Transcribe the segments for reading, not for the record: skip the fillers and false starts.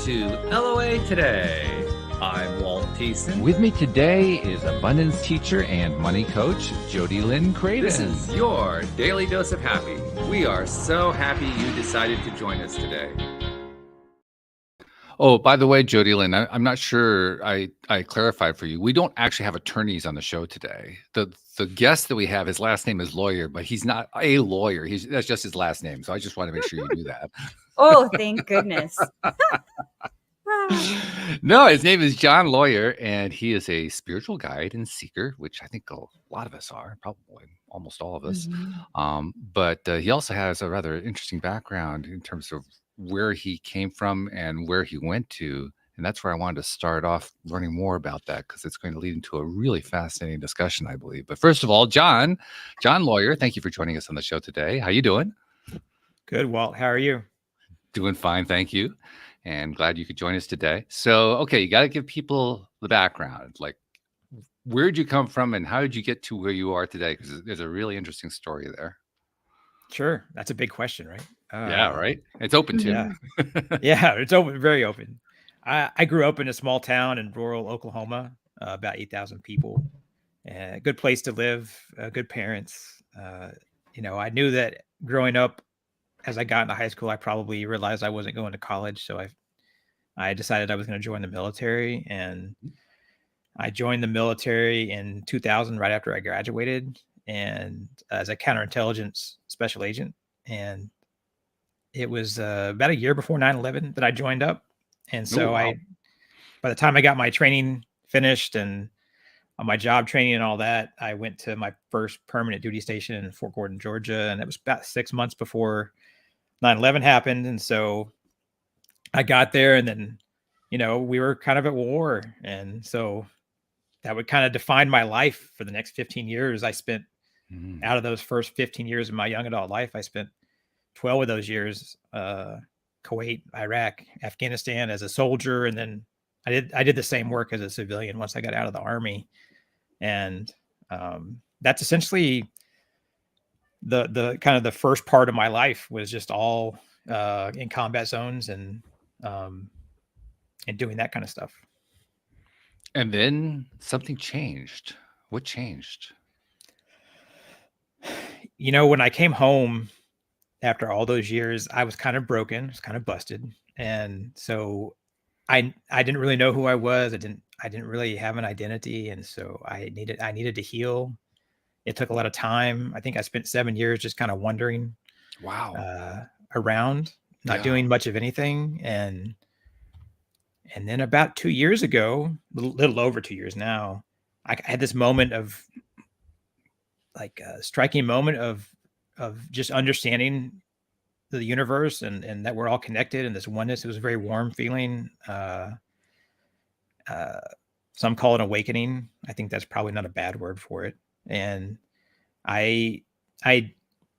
to LOA Today. I'm Walt Thiessen. With me today is abundance teacher and money coach, Jody Lynn Craven. This is your daily dose of happy. We are so happy you decided to join us today. Oh, by the way, Jody Lynn, I'm not sure I clarified for you. We don't actually have attorneys on the show today. The guest that we have, his last name is Lawyer, but he's not a lawyer. That's just his last name. So I just want to make sure you knew that. Oh, thank goodness. No, his name is John Lawyer, and he is a spiritual guide and seeker, which I think a lot of us are, probably almost all of us. Mhm. But he also has a rather interesting background in terms of where he came from and where he went to. And that's where I wanted to start off learning more about that, because it's going to lead into a really fascinating discussion, I believe. But first of all, John Lawyer, thank you for joining us on the show today. How you doing? Good, Walt. How are you? Doing fine, thank you. And glad you could join us today. So, okay, you got to give people the background. Like, where'd you come from and how did you get to where you are today? Because there's a really interesting story there. Sure. That's a big question, right? Yeah, right? It's open too. Yeah. Yeah, it's open, very open. I grew up in a small town in rural Oklahoma, about 8,000 people. Good place to live, good parents. I knew that growing up, as I got into high school, I probably realized I wasn't going to college. So I decided I was going to join the military, and I joined the military in 2000, right after I graduated, and as a counterintelligence special agent. And it was about a year before 9/11 that I joined up. And so wow. by the time I got my training finished and my job training and all that, I went to my first permanent duty station in Fort Gordon, Georgia. And it was about 6 months before 9/11 happened. And so I got there, and then, we were kind of at war. And so that would kind of define my life for the next 15 years. I spent out of those first 15 years of my young adult life, I spent 12 of those years, Kuwait, Iraq, Afghanistan as a soldier. And then I did the same work as a civilian once I got out of the Army. And that's essentially the kind of the first part of my life, was just all in combat zones and doing that kind of stuff. And then something changed. What changed? When I came home after all those years, I was kind of broken, I was kind of busted. And so I didn't really know who I was. I didn't really have an identity. And so I needed to heal. It took a lot of time. I think I spent 7 years just kind of wandering around, not doing much of anything. And then about 2 years ago, a little over 2 years now, I had this moment of, like, a striking moment of just understanding the universe and that we're all connected, and this oneness. It was a very warm feeling. Some call it awakening. I think that's probably not a bad word for it. And I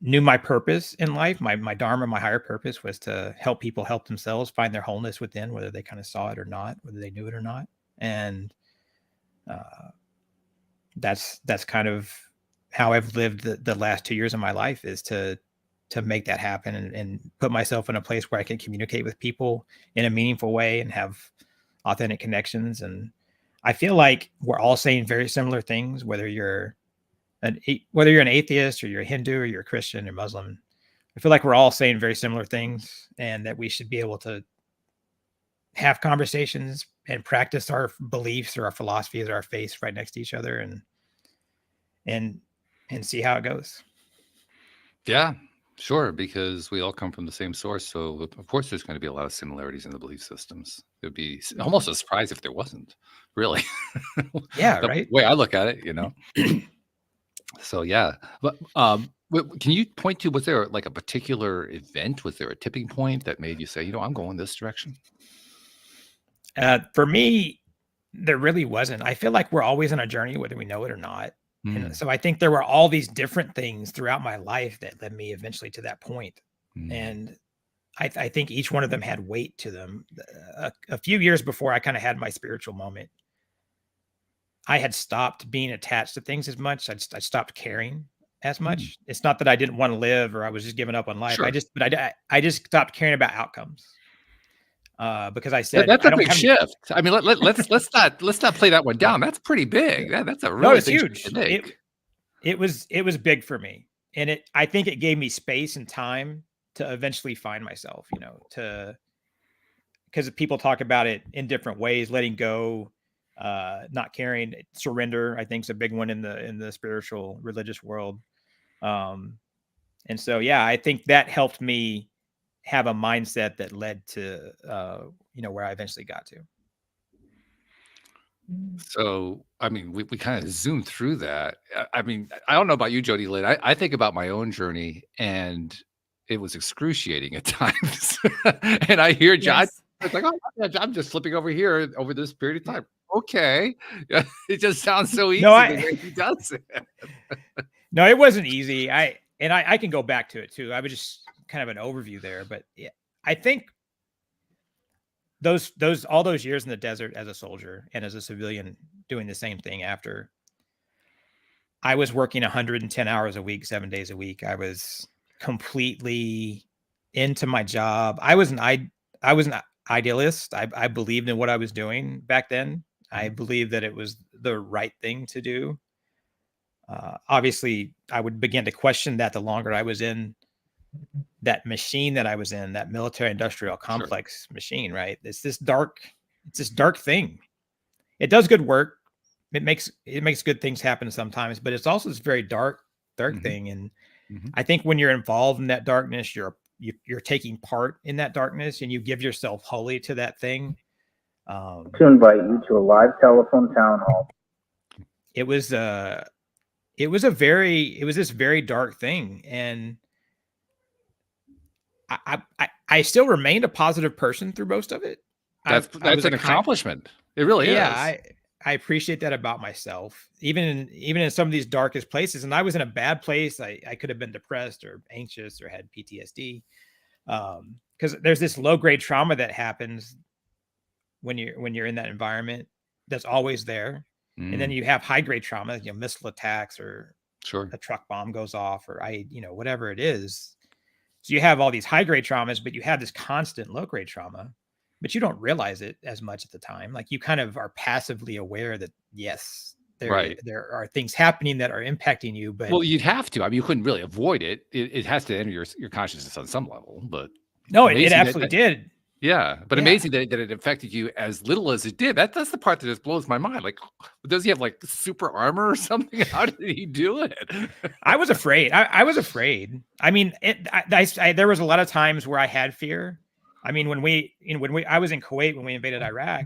knew my purpose in life. My dharma, my higher purpose, was to help people help themselves find their wholeness within, whether they kind of saw it or not, whether they knew it or not. And that's kind of how I've lived the last 2 years of my life, is to make that happen and put myself in a place where I can communicate with people in a meaningful way and have authentic connections. And I feel like we're all saying very similar things, whether you're an atheist or you're a Hindu or you're a Christian or Muslim. I feel like we're all saying very similar things, and that we should be able to have conversations and practice our beliefs or our philosophies or our faiths right next to each other, and see how it goes. Yeah, sure, because we all come from the same source. So, of course, there's going to be a lot of similarities in the belief systems. It would be almost a surprise if there wasn't, really. Yeah, The right. way I look at it. So, yeah. But can you point to, was there like a particular event? Was there a tipping point that made you say, I'm going this direction? For me, there really wasn't. I feel like we're always on a journey, whether we know it or not. And so I think there were all these different things throughout my life that led me eventually to that point. And I think each one of them had weight to them. A few years before I kind of had my spiritual moment, I had stopped being attached to things as much. I stopped caring as much. It's not that I didn't want to live or I was just giving up on life. Sure. I just stopped caring about outcomes. because I said That's I a don't big have shift. I mean, let's not play that one down. That's pretty big. That's a no, really it's big shift huge. to make. It was big for me, and I think it gave me space and time to eventually find myself. Because people talk about it in different ways, letting go, not caring, surrender, I think is a big one in the spiritual religious world. And so, yeah, I think that helped me have a mindset that led to, where I eventually got to. So, I mean, we kind of zoomed through that. I mean, I don't know about you, Jody Lynn. I think about my own journey, and it was excruciating at times. And I hear John, Yes. it's like, oh, I'm just slipping over here over this period of time. Okay. It just sounds so easy No, the way he does it. no, it wasn't easy. I can go back to it too. I was just kind of an overview there, but yeah, I think all those years in the desert as a soldier and as a civilian doing the same thing after, I was working 110 hours a week, 7 days a week. I was completely into my job. I was an idealist. I believed in what I was doing back then. I believed that it was the right thing to do. Obviously, I would begin to question that the longer I was in that machine that I was in, that military industrial complex machine, right? It's this dark thing. It does good work. It makes good things happen sometimes, but it's also this very dark thing. And I think when you're involved in that darkness, you're taking part in that darkness, and you give yourself wholly to that thing. To invite you to a live telephone town hall. It was this very dark thing, and I still remained a positive person through most of it. That's an accomplishment. It really is. Yeah, I appreciate that about myself, even in some of these darkest places. And I was in a bad place. I could have been depressed or anxious or had PTSD, because there's this low grade trauma that happens when you're in that environment that's always there, and then you have high grade trauma, missile attacks or a truck bomb goes off or whatever it is. So you have all these high grade traumas, but you have this constant low grade trauma, but you don't realize it as much at the time. Like, you kind of are passively aware that yes, there are things happening that are impacting you, but well, you'd have to. I mean, you couldn't really avoid it. It has to enter your consciousness on some level. But no, it absolutely did. Yeah, but amazing that it affected you as little as it did. That's the part that just blows my mind. Like, does he have like super armor or something? How did he do it? I was afraid. I was afraid. I mean, there was a lot of times where I had fear. I mean, when I was in Kuwait when we invaded Iraq,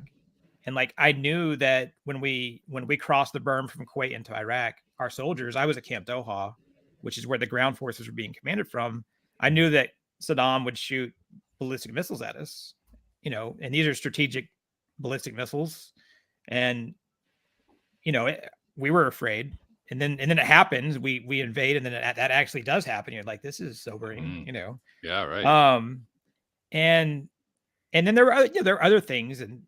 and like I knew that when we crossed the berm from Kuwait into Iraq, our soldiers, I was at Camp Doha, which is where the ground forces were being commanded from. I knew that Saddam would shoot ballistic missiles at us, and these are strategic ballistic missiles, and we were afraid. And then it happens. We invade, and then that actually does happen. You're like, this is sobering, Yeah, right. And then there were other things, and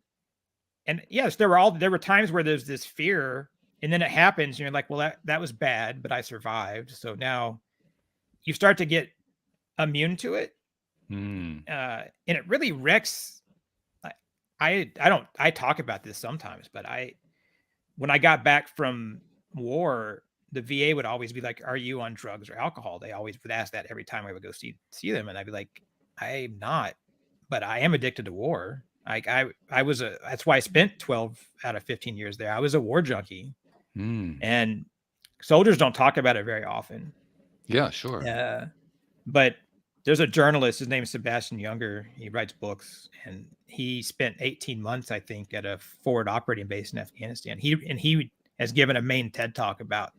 yes, there were times where there's this fear, and then it happens, and you're like, well, that was bad, but I survived. So now you start to get immune to it. And it really wrecks. I talk about this sometimes, but when I got back from war, the VA would always be like, are you on drugs or alcohol? They always would ask that every time I would go see them. And I'd be like, I'm not, but I am addicted to war. Like that's why I spent 12 out of 15 years there. I was a war junkie, and soldiers don't talk about it very often. Yeah, sure. But there's a journalist, his name is Sebastian Junger. He writes books, and he spent 18 months, I think, at a forward operating base in Afghanistan. He has given a main TED talk about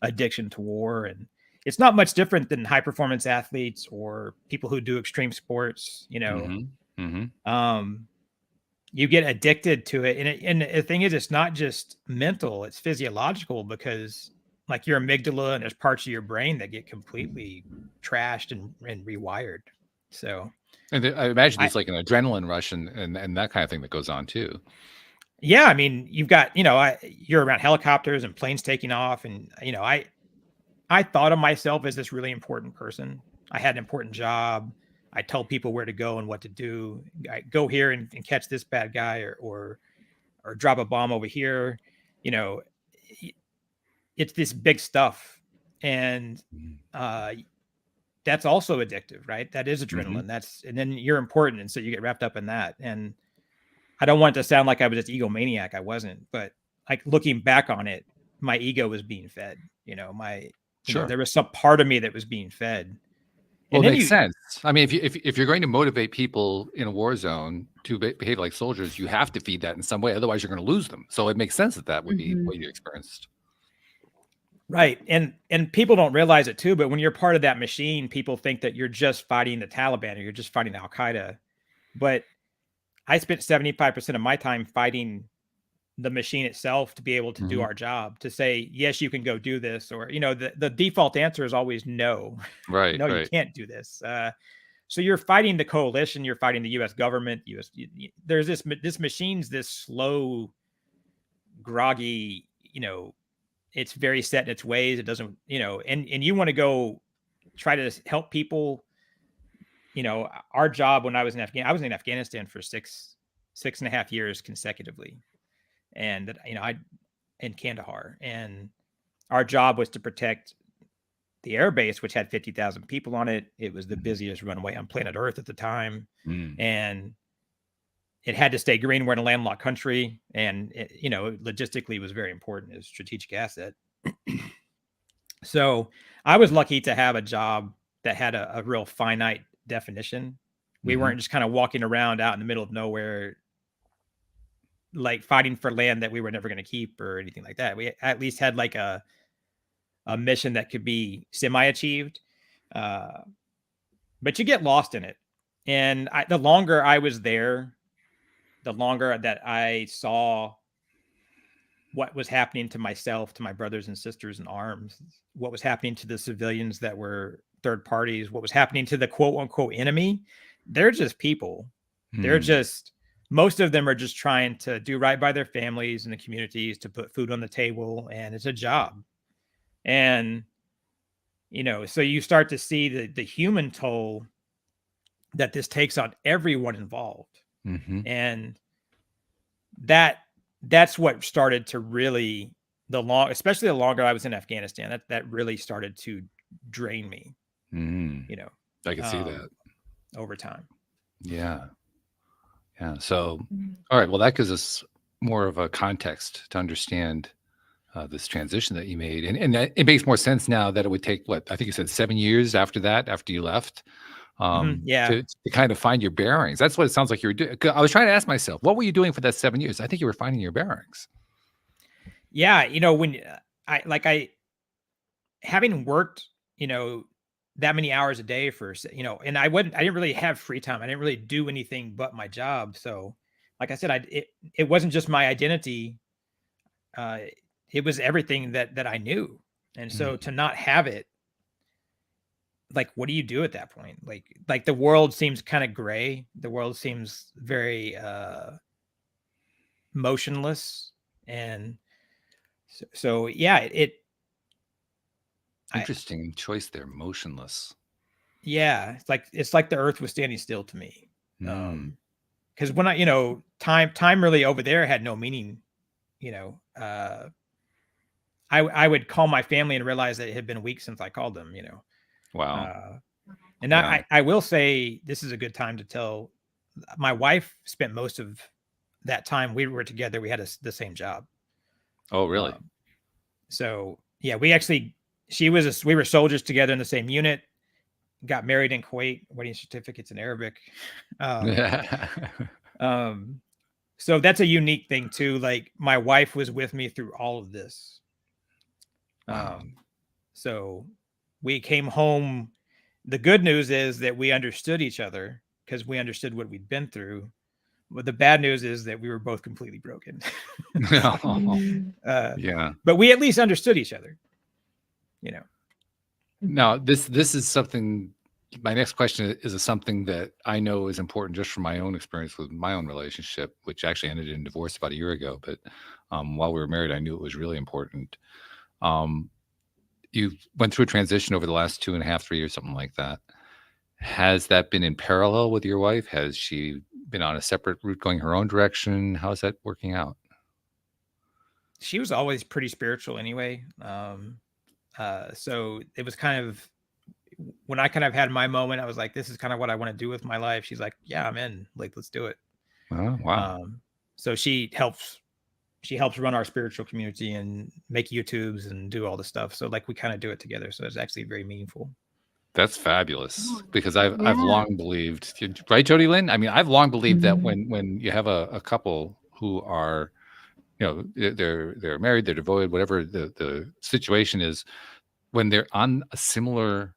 addiction to war, and it's not much different than high performance athletes or people who do extreme sports. You get addicted to it, and the thing is, it's not just mental; it's physiological, because like your amygdala and there's parts of your brain that get completely trashed and rewired. So, and I imagine there's like an adrenaline rush and that kind of thing that goes on too. Yeah, I mean, you've got you're around helicopters and planes taking off, and I thought of myself as this really important person. I had an important job. I tell people where to go and what to do. I go here and catch this bad guy, or drop a bomb over here. You know, it's this big stuff, and that's also addictive, right? That is adrenaline. And then you're important, and so you get wrapped up in that. And I don't want it to sound like I was this egomaniac. I wasn't, but like looking back on it, my ego was being fed. You know, there was some part of me that was being fed. Well, it makes sense. I mean, if you're going to motivate people in a war zone to behave like soldiers, you have to feed that in some way. Otherwise, you're going to lose them. So it makes sense that would be what you experienced. Right. And people don't realize it too, but when you're part of that machine, people think that you're just fighting the Taliban or you're just fighting Al Qaeda. But I spent 75% of my time fighting the machine itself to be able to do our job, to say, yes, you can go do this. Or, you know, the default answer is always no. Right. No, you can't do this. So you're fighting the coalition, you're fighting the US government, there's this machine's this slow, groggy, you know, it's very set in its ways. It doesn't, you know, and you want to go try to help people. You know, our job when I was in Afghanistan for 6.5 years consecutively. And, you know, in Kandahar, and our job was to protect the air base, which had 50,000 people on it. It was the busiest runway on planet Earth at the time. And it had to stay green. We're in a landlocked country, and it, you know, logistically was very important as a strategic asset. So I was lucky to have a job that had a real finite definition. We weren't just kind of walking around out in the middle of nowhere, like fighting for land that we were never going to keep or anything like that. We at least had like a mission that could be semi-achieved, but you get lost in it. And the longer I was there, the longer that I saw what was happening to myself, to my brothers and sisters in arms, what was happening to the civilians that were third parties, what was happening to the quote unquote enemy. They're just people. They're just, most of them are just trying to do right by their families and the communities, to put food on the table, and it's a job. And, you know, so you start to see the human toll that this takes on everyone involved. And that's what started to really, especially the longer I was in Afghanistan, that really started to drain me. You know, I can see that over time. Yeah. So, all right. Well, that gives us more of a context to understand this transition that you made. And it makes more sense now that it would take, what, I think you said 7 years after that, after you left, to kind of find your bearings. That's what it sounds like you were doing. I was trying to ask myself, what were you doing for that 7 years? I think you were finding your bearings. Yeah. You know, when having worked, you know, that many hours a day for, you know, and I didn't really have free time. I didn't really do anything but my job. So like I said, it wasn't just my identity. It was everything that I knew. And so to not have it, like, what do you do at that point? Like the world seems kind of gray. The world seems very motionless. And so yeah, interesting choice there, motionless. Yeah, it's like the earth was standing still to me. Because when you know, time really over there had no meaning. You know, I would call my family and realize that it had been a week since I called them. You know, wow. And I will say, this is a good time to tell. My wife spent most of that time we were together. We had the same job. Oh, really? So yeah, we were soldiers together in the same unit, got married in Kuwait, wedding certificates in Arabic. So that's a unique thing too. Like, my wife was with me through all of this. So we came home. The good news is that we understood each other because we understood what we'd been through. But the bad news is that we were both completely broken. Yeah. But we at least understood each other. You know. Now, this is something. My next question is something that I know is important just from my own experience with my own relationship, which actually ended in divorce about a year ago. But while we were married, I knew it was really important. You went through a transition over the last 2.5, 3 years, something like that. Has that been in parallel with your wife? Has she been on a separate route going her own direction? How's that working out? She was always pretty spiritual anyway. So it was kind of, when I kind of had my moment, I was like, this is kind of what I want to do with my life. She's like, yeah, I'm in. Like, let's do it. Oh, wow. So she helps run our spiritual community and make YouTubes and do all the stuff. So like we kind of do it together. So it's actually very meaningful. That's fabulous, Oh, because I've yeah. long believed, right, Jody Lynn? I mean, I've long believed that Mhm. when you have a couple who are, they're married, they're devoted, whatever the situation is, when they're on a similar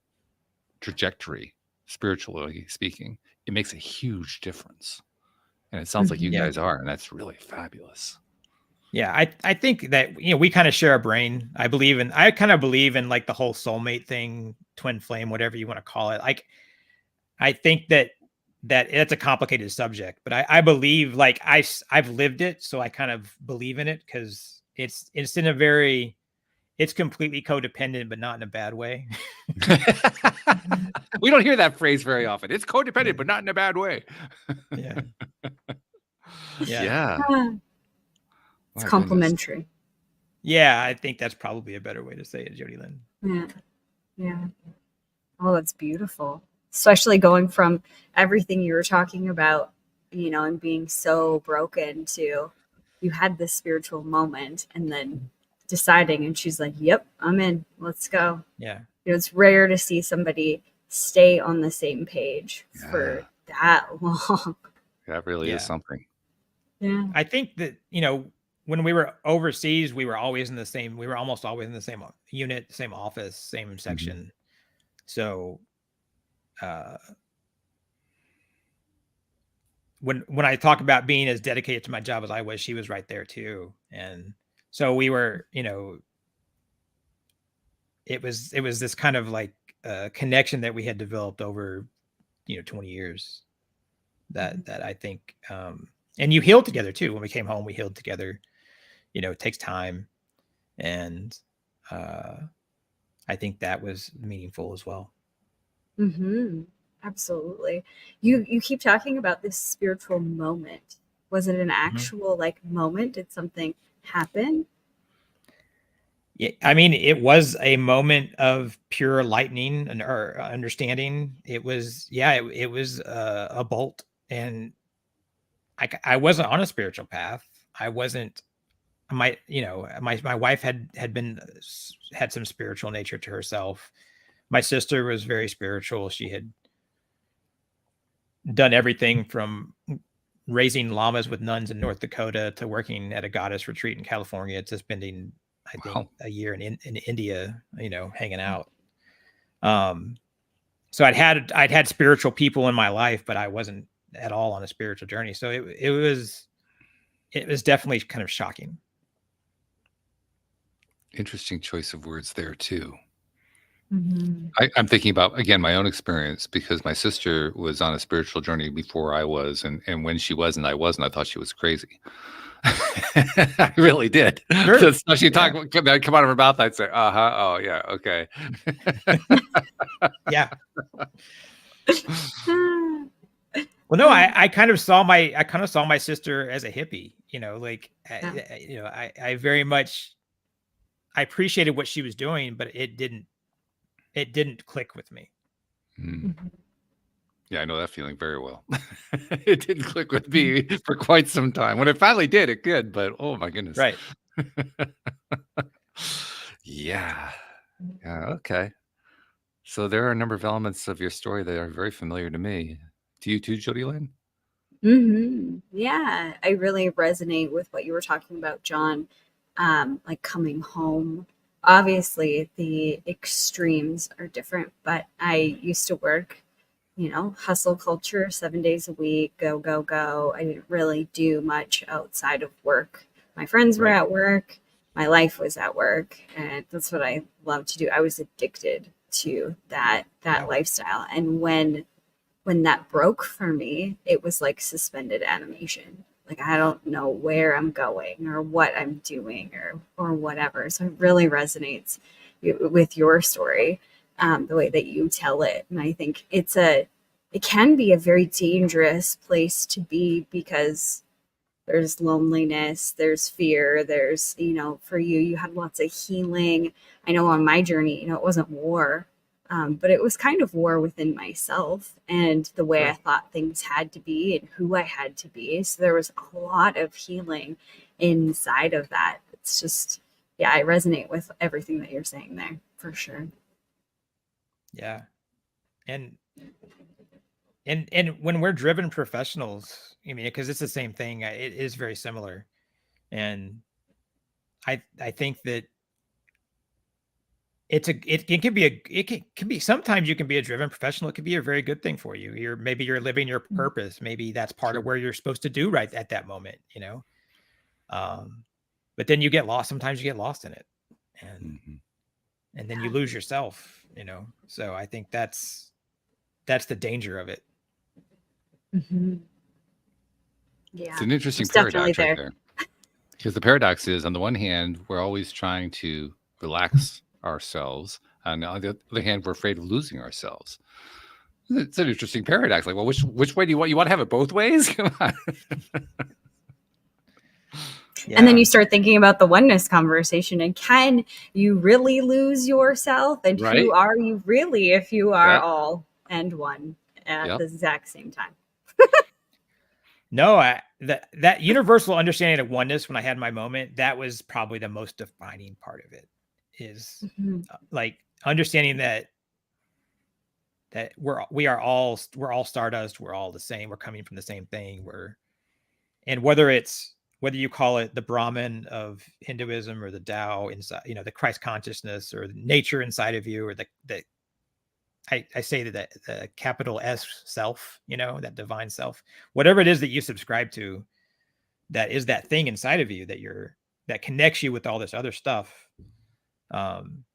trajectory, spiritually speaking, it makes a huge difference. And it sounds like you Mhm. Yeah. guys are, and that's really fabulous. Yeah, I think that we kind of share a brain. I kind of believe in like the whole soulmate thing, twin flame, whatever you want to call it. Like I think that it's a complicated subject, but I believe, like I've lived it, so I kind of believe in it because it's in a very, it's completely codependent, but not in a bad way. We don't hear that phrase very often. It's codependent, but not in a bad way. Yeah. Yeah. Yeah. It's My goodness. complementary. Yeah, I think that's probably a better way to say it, Jody Lynn. Yeah. Yeah. Oh, that's beautiful. Especially going from everything you were talking about, and being so broken to you had this spiritual moment and then deciding, and she's like, yep, I'm in. Let's go. Yeah. It's rare to see somebody stay on the same page for Yeah. that long. That really Yeah. is something. Yeah. I think that, when we were overseas, we were almost always in the same unit, same office, same section. So when I talk about being as dedicated to my job as I was, she was right there too. And so we were, it was this kind of like connection that we had developed over, 20 years that I think, and you healed together too. When we came home, we healed together. It takes time. And I think that was meaningful as well. Mm-hmm. Absolutely. You keep talking about this spiritual moment. Was it an actual like moment? Did something happen? Yeah, I mean, it was a moment of pure lightning or understanding. It was, it was a bolt, and I wasn't on a spiritual path. I wasn't. My wife had some spiritual nature to herself. My sister was very spiritual. She had done everything from raising llamas with nuns in North Dakota to working at a goddess retreat in California to spending, I think, a year in India, hanging out. So I'd had spiritual people in my life, but I wasn't at all on a spiritual journey. So it was definitely kind of shocking. Interesting choice of words there too. Mm-hmm. I'm thinking about, again, my own experience, because my sister was on a spiritual journey before I was, and when she was and I wasn't, I thought she was crazy. I really did. Sure. So she come out of her mouth, I'd say, oh yeah, okay. Yeah. Well, no, I kind of saw my sister as a hippie, I very much, I appreciated what she was doing, but it didn't click with me. Mm-hmm. Yeah, I know that feeling very well. It didn't click with me for quite some time. When it finally did, it could, but oh my goodness. Right. Yeah. Yeah. Okay. So there are a number of elements of your story that are very familiar to me. To you too, Jody Lynn? Mm-hmm. Yeah, I really resonate with what you were talking about, John. Like coming home. Obviously, the extremes are different, but I used to work, hustle culture, 7 days a week, go, go, go. I didn't really do much outside of work. My friends were at work. My life was at work, and that's what I love to do. I was addicted to that lifestyle, and when that broke for me, it was like suspended animation. Like I don't know where I'm going or what I'm doing or whatever. So it really resonates with your story. the way that you tell it. And I think it can be a very dangerous place to be, because there's loneliness, there's fear, there's, for you had lots of healing. I know on my journey, it wasn't war, but it was kind of war within myself and the way I thought things had to be and who I had to be. So there was a lot of healing inside of that. It's just, yeah, I resonate with everything that you're saying there, for sure. Yeah. And when we're driven professionals, because it's the same thing, it is very similar. And I think that it can be sometimes you can be a driven professional. It can be a very good thing for you. Maybe you're living your purpose. Maybe that's part of where you're supposed to do right at that moment, but then you get lost. Sometimes you get lost in it, and then you lose yourself, so I think that's the danger of it. Mm-hmm. Yeah, it's an interesting paradox right there. Because the paradox is, on the one hand, we're always trying to relax ourselves, and on the other hand, we're afraid of losing ourselves. It's an interesting paradox. Like, well, which way do you want? You want to have it both ways? Come on. And then you start thinking about the oneness conversation, and can you really lose yourself? And who are you really if you are all and one at the exact same time? No, that universal understanding of oneness, when I had my moment, that was probably the most defining part of it, is like understanding that we're all stardust, we're all the same, we're coming from the same thing. And whether you call it the Brahman of Hinduism or the Tao inside, the Christ consciousness, or nature inside of you, or I say that the capital S self, that divine self, whatever it is that you subscribe to, that is that thing inside of you that connects you with all this other stuff. It's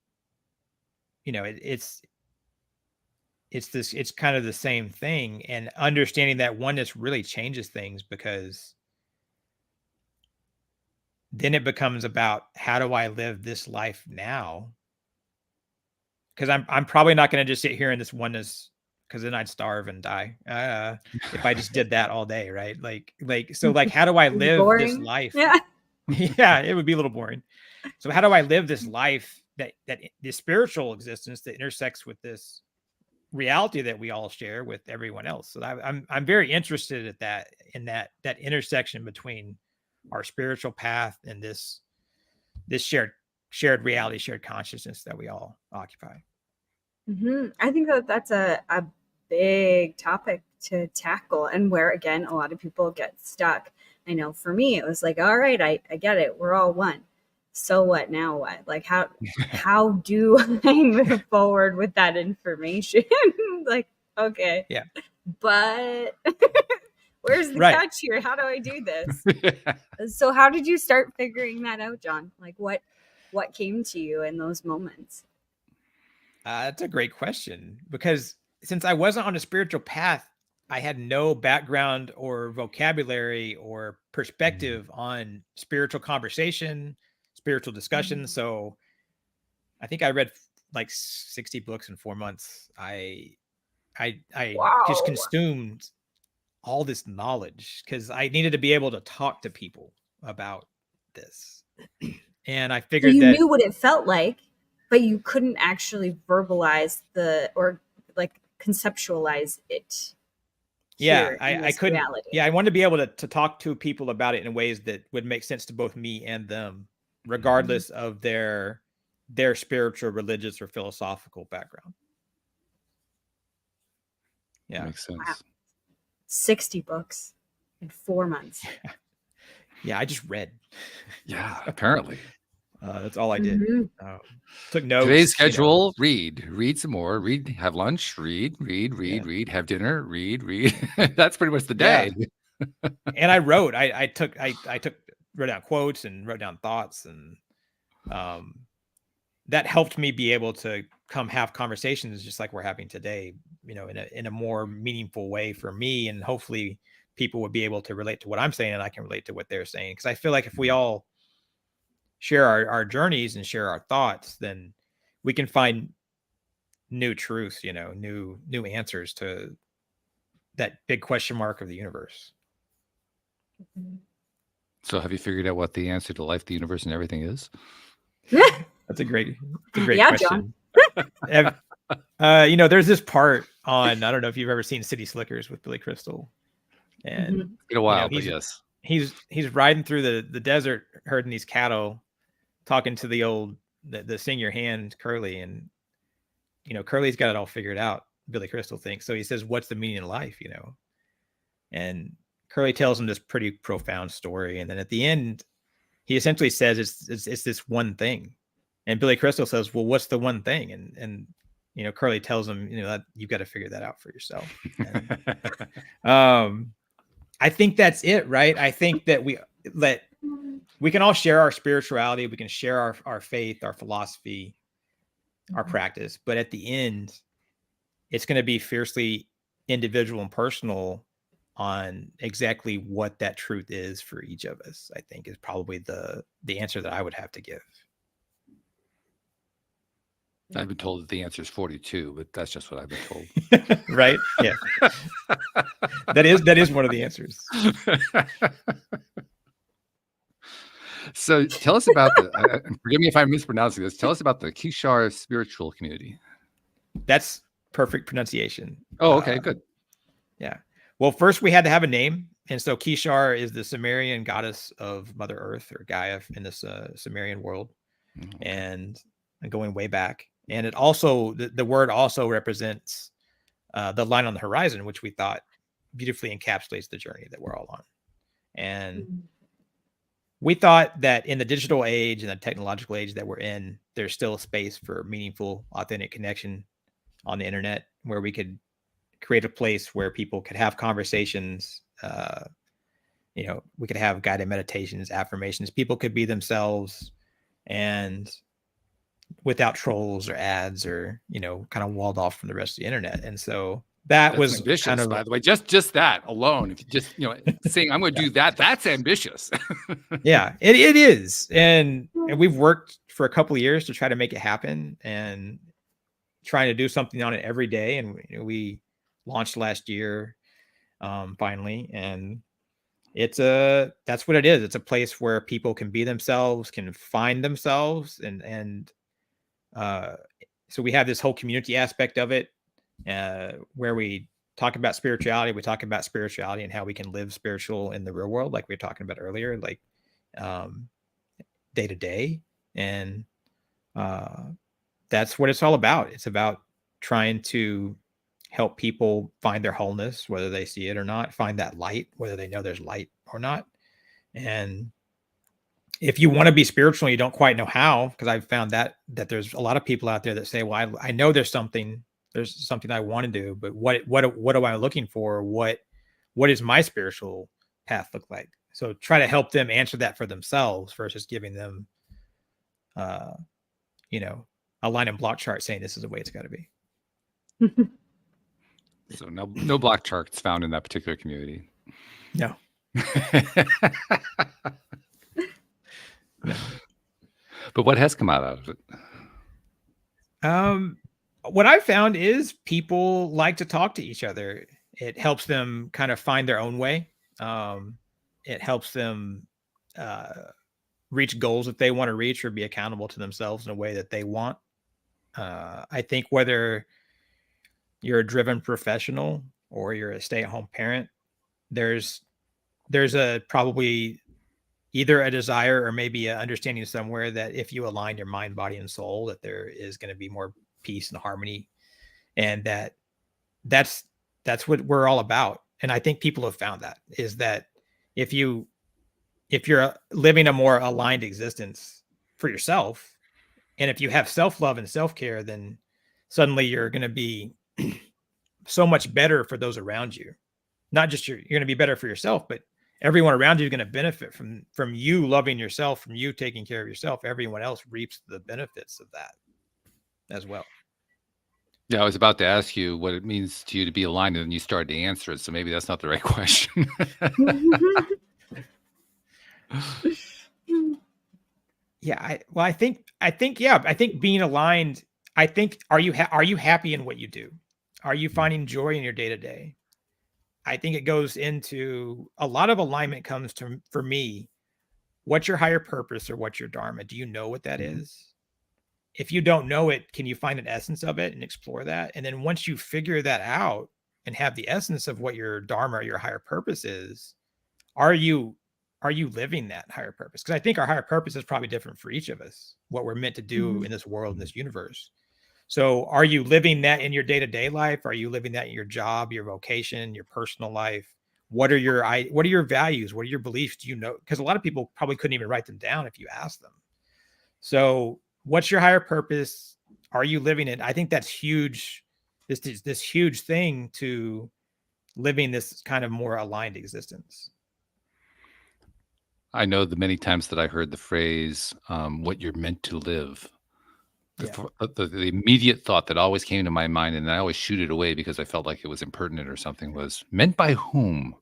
kind of the same thing, and understanding that oneness really changes things, because then it becomes about, how do I live this life now? Because I'm probably not going to just sit here in this oneness, because then I'd starve and die if I just did that all day, right? So how do I live this life? Yeah. Yeah, it would be a little boring. So how do I live this life, that the spiritual existence that intersects with this reality that we all share with everyone else? So I'm very interested in that intersection between our spiritual path and this shared reality, shared consciousness that we all occupy. I think that's a big topic to tackle, and where, again, a lot of people get stuck. I know for me, it was like, all right, I get it. We're all one. So what? Now what? Like, how do I move forward with that information? Like, okay. Yeah. But where's the catch here? How do I do this? So how did you start figuring that out, John? Like, what came to you in those moments? That's a great question, because since I wasn't on a spiritual path, I had no background or vocabulary or perspective on spiritual conversation, spiritual discussion. So I think I read like 60 books in 4 months. I just consumed all this knowledge because I needed to be able to talk to people about this. And I figured so you knew what it felt like, but you couldn't actually verbalize or conceptualize it. Yeah, I couldn't. Reality. Yeah, I wanted to be able to talk to people about it in ways that would make sense to both me and them, regardless of their spiritual, religious, or philosophical background. Yeah, makes sense. Wow. 60 books in 4 months. Yeah, I just read. Yeah, apparently. That's all I did. Took notes. Today's schedule, read some more, read, have lunch, read, have dinner, read. That's pretty much the day. Yeah. And I wrote, I wrote down quotes and wrote down thoughts, and that helped me be able to come have conversations just like we're having today, in a more meaningful way for me. And hopefully people would be able to relate to what I'm saying, and I can relate to what they're saying. Because I feel like if we all share our journeys and share our thoughts, then we can find new truths, new answers to that big question mark of the universe. So have you figured out what the answer to life, the universe, and everything is? That's a great Yeah, question. There's this part on, I don't know if you've ever seen City Slickers with Billy Crystal. And Mhm. It's been a while, but yes. He's riding through the desert herding these cattle, talking to the senior hand, Curly, and Curly's got it all figured out, Billy Crystal thinks. So he says, "What's the meaning of life?" And Curly tells him this pretty profound story, and then at the end, he essentially says it's this one thing, and Billy Crystal says, "Well, what's the one thing?" And Curly tells him, that you've got to figure that out for yourself. And, I think that's it, right? I think that we can all share our spirituality, we can share our faith, our philosophy, our practice, but at the end, it's going to be fiercely individual and personal on exactly what that truth is for each of us. I think is probably the answer that I would have to give. I've been told that the answer is 42, but that's just what I've been told. Right? Yeah. That is one of the answers. So tell us about forgive me if I'm mispronouncing this. Tell us about the Kishar Spiritual Community. That's perfect pronunciation. Oh, okay, good. Yeah. Well, first we had to have a name. And so Kishar is the Sumerian goddess of Mother Earth, or Gaia, in this Sumerian world. Okay. And going way back. And it also, the word also represents the line on the horizon, which we thought beautifully encapsulates the journey that we're all on. And we thought that in the digital age and the technological age that we're in, there's still a space for meaningful, authentic connection on the internet, where we could create a place where people could have conversations. We could have guided meditations, affirmations. People could be themselves, and without trolls or ads, or kind of walled off from the rest of the internet. And so that's was ambitious, kind of, by the way. Just that alone, if you just saying I'm going to do that, that's ambitious. Yeah, it is, and we've worked for a couple of years to try to make it happen, and trying to do something on it every day. And we launched last year, finally, and that's what it is. It's a place where people can be themselves, can find themselves, and so we have this whole community aspect of it, where we talk about spirituality. We talk about spirituality and how we can live spiritual in the real world, like we were talking about earlier, like day to day. And that's what it's all about. It's about trying to help people find their wholeness, whether they see it or not, find that light, whether they know there's light or not. And if you want to be spiritual, you don't quite know how, because I've found that there's a lot of people out there that say, well, I know there's something I want to do, but what am I looking for? What is my spiritual path look like? So try to help them answer that for themselves versus giving them, a line and block chart saying this is the way it's got to be. So no block charts found in that particular community. No. No. But what has come out of it? What I found is people like to talk to each other. It helps them kind of find their own way. It helps them reach goals that they want to reach, or be accountable to themselves in a way that they want. I think whether you're a driven professional or you're a stay-at-home parent, there's a probably either a desire or maybe an understanding somewhere that if you align your mind, body, and soul, that there is going to be more peace and harmony, and that's what we're all about. And I think people have found that is that if you're living a more aligned existence for yourself, and if you have self-love and self-care, then suddenly you're going to be so much better for those around you. Not just you're going to be better for yourself, but everyone around you is going to benefit from you loving yourself, from you taking care of yourself. Everyone else reaps the benefits of that as well. Yeah, I was about to ask you what it means to you to be aligned, and then you started to answer it. So maybe that's not the right question. Yeah, I think being aligned, I think, are you happy in what you do? Are you finding joy in your day to day? I think it goes into a lot of alignment comes to, for me, what's your higher purpose or what's your dharma? Do you know what that is? If you don't know it, can you find an essence of it and explore that? And then once you figure that out and have the essence of what your dharma or your higher purpose is, are you living that higher purpose? Because I think our higher purpose is probably different for each of us, what we're meant to do in this world, in this universe. So are you living that in your day-to-day life? Are you living that in your job, your vocation, your personal life? What are your values? What are your beliefs? Do you know? Because a lot of people probably couldn't even write them down if you asked them. So what's your higher purpose? Are you living it? I think that's huge. This huge thing to living this kind of more aligned existence. I know the many times that I heard the phrase, what you're meant to live. The immediate thought that always came to my mind, and I always shoot it away because I felt like it was impertinent or something, was meant by whom?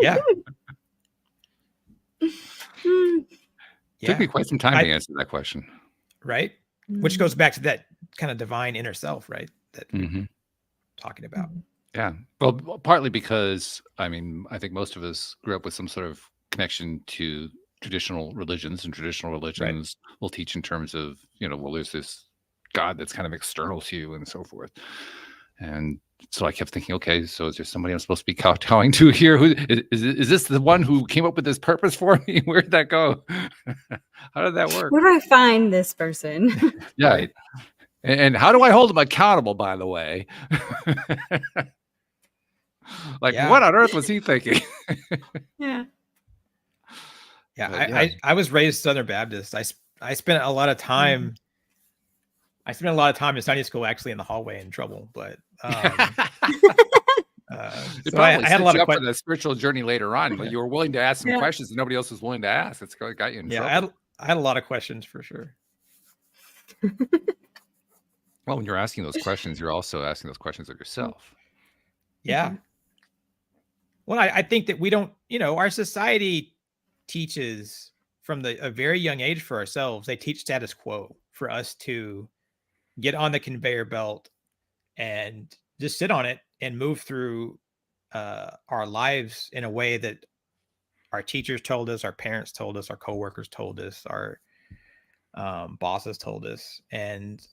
Yeah. Took me quite some time to answer that question. Right. Which goes back to that kind of divine inner self, right? That we're talking about. Yeah. Well, partly because, I mean, I think most of us grew up with some sort of connection to traditional religions, and traditional religions will teach in terms of, well, there's this God that's kind of external to you and so forth. And so I kept thinking, okay, so is there somebody I'm supposed to be kowtowing to here? Who is this the one who came up with this purpose for me? Where did that go? How did that work? Where do I find this person? Yeah. Right. And how do I hold them accountable, by the way? Like, what on earth was he thinking? Yeah. Yeah, I was raised Southern Baptist. I spent a lot of time. I spent a lot of time in Sunday school, actually, in the hallway in trouble. But so I had a lot of questions for the spiritual journey later on. But you were willing to ask some questions that nobody else was willing to ask. That's what got you in trouble. I had a lot of questions for sure. Well, when you're asking those questions, you're also asking those questions of yourself. Yeah. Well, I think that we don't. Our society teaches from a very young age for ourselves. They teach status quo for us to get on the conveyor belt and just sit on it and move through our lives in a way that our teachers told us, our parents told us, our coworkers told us, our bosses told us, and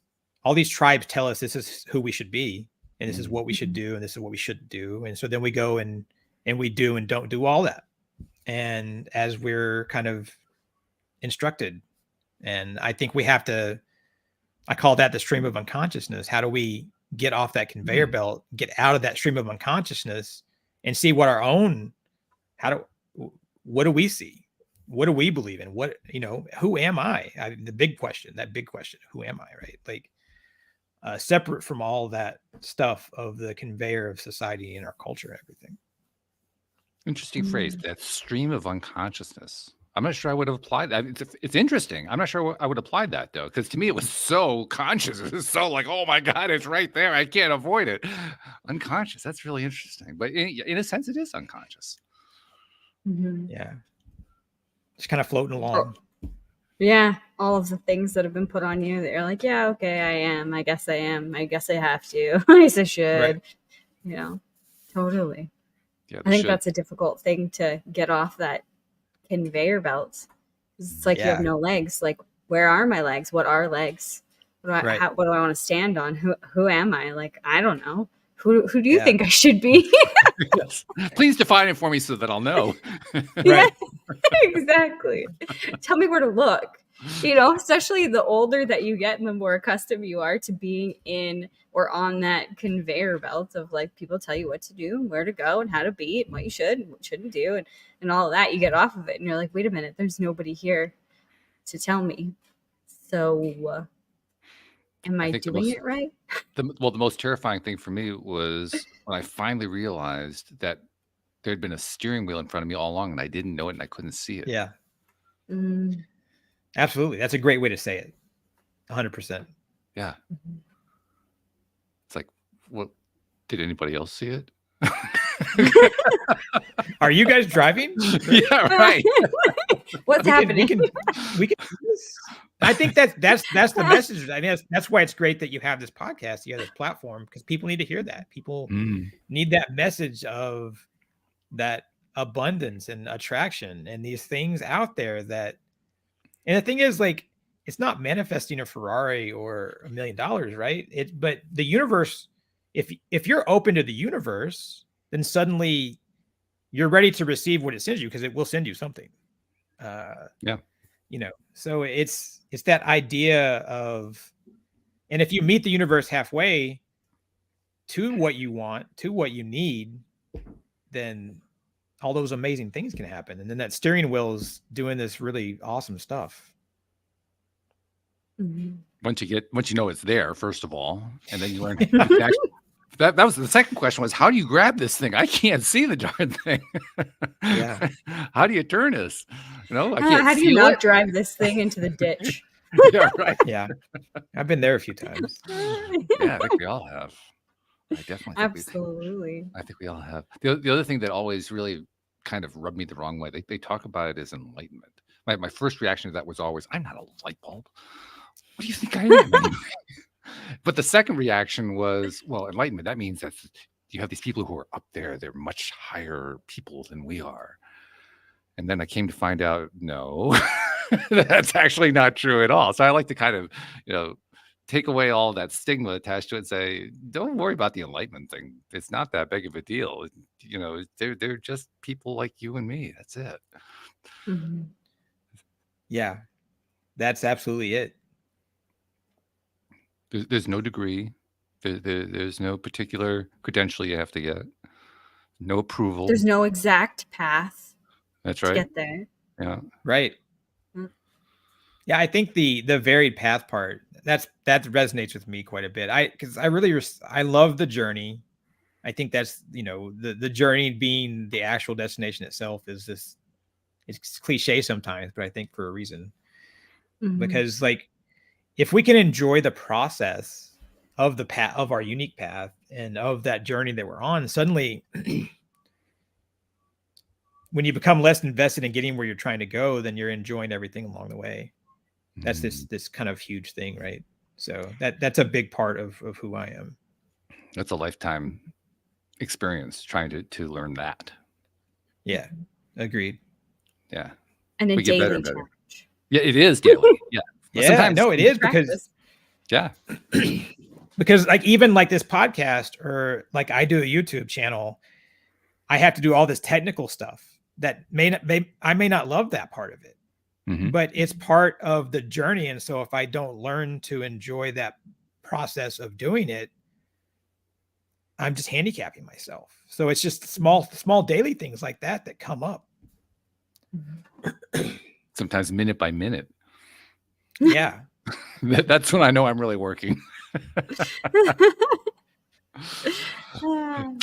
all these tribes tell us this is who we should be, and this is what we should do, and this is what we shouldn't do. And so then we go and we do and don't do all that. And as we're kind of instructed, and I think we have to, I call that the stream of unconsciousness. How do we get off that conveyor belt, get out of that stream of unconsciousness, and see what our own, what do we see? What do we believe in? What, who am I? The big question, who am I, right? Like separate from all that stuff of the conveyor of society and our culture and everything. Interesting phrase, that stream of unconsciousness. I'm not sure I would have applied that. It's interesting. I'm not sure I would apply that, though, because to me it was so conscious. It was so like, oh my God, it's right there. I can't avoid it. Unconscious. That's really interesting. But in a sense, it is unconscious. Yeah. Just kind of floating along. Yeah. All of the things that have been put on you that you're like, yeah, okay, I am. I guess I am. I guess I have to. I guess I should. Right. Totally. Yeah, I think that's a difficult thing to get off that conveyor belt. It's like you have no legs. Like, where are my legs? What are legs? What do I want to stand on? Who am I? Like, I don't know. Who do you think I should be? Yes. Please define it for me so that I'll know. Right. Exactly. Tell me where to look. Especially the older that you get and the more accustomed you are to being in or on that conveyor belt of like people tell you what to do and where to go and how to be and what you should and what shouldn't do and all of that. You get off of it and you're like, wait a minute, there's nobody here to tell me. So am I doing it right? The most terrifying thing for me was when I finally realized that there had been a steering wheel in front of me all along and I didn't know it and I couldn't see it. Yeah. Absolutely. That's a great way to say it. 100%. Yeah. It's like, what? Did anybody else see it? Are you guys driving? Yeah, right. What's happening? We can do this. I think that's the message. I mean, that's why it's great that you have this podcast, you have this platform, because people need to hear that. People need that message of that abundance and attraction and these things out there that, and the thing is, like, it's not manifesting a Ferrari or $1 million, right? But the universe, if you're open to the universe, then suddenly you're ready to receive what it sends you, because it will send you something. So it's that idea of, and if you meet the universe halfway to what you want, to what you need, then all those amazing things can happen. And then that steering wheel is doing this really awesome stuff. Once you know it's there, first of all, and then you learn. That was the second question, was how do you grab this thing? I can't see the darn thing. Yeah. How do you turn this? I can't. How do you not drive this thing into the ditch? Yeah, right. Yeah. I've been there a few times. Yeah, I think we all have. I definitely think Absolutely. I think we all have. The other thing that always really kind of rubbed me the wrong way, they talk about it as enlightenment. My first reaction to that was always, I'm not a light bulb. What do you think I am? But the second reaction was, well, enlightenment, that means that you have these people who are up there. They're much higher people than we are. And then I came to find out, no, that's actually not true at all. So I like to kind of, take away all that stigma attached to it and say, don't worry about the enlightenment thing. It's not that big of a deal. They're just people like you and me. That's it. Mm-hmm. Yeah, that's absolutely it. There's no degree. There's no particular credential you have to get. No approval. There's no exact path. That's to right. get there. Yeah. Right. Yeah, I think the varied path part, that resonates with me quite a bit. Because I love the journey. I think that's, the journey being the actual destination itself is this. It's cliche sometimes, but I think for a reason. Because, like, if we can enjoy the process of the path, of our unique path, and of that journey that we're on, suddenly when you become less invested in getting where you're trying to go, then you're enjoying everything along the way. That's this kind of huge thing, right? So that's a big part of who I am. That's a lifetime experience trying to learn that. Yeah, agreed. Yeah, and a we get better daily and better. challenge. Yeah, it is daily. Yeah. Yeah, sometimes no, it is Practice. because like, even like this podcast, or like I do a YouTube channel, I have to do all this technical stuff that I may not love that part of it, but it's part of the journey. And so if I don't learn to enjoy that process of doing it, I'm just handicapping myself. So it's just small daily things like that come up. Sometimes minute by minute. Yeah. That's when I know I'm really working. It's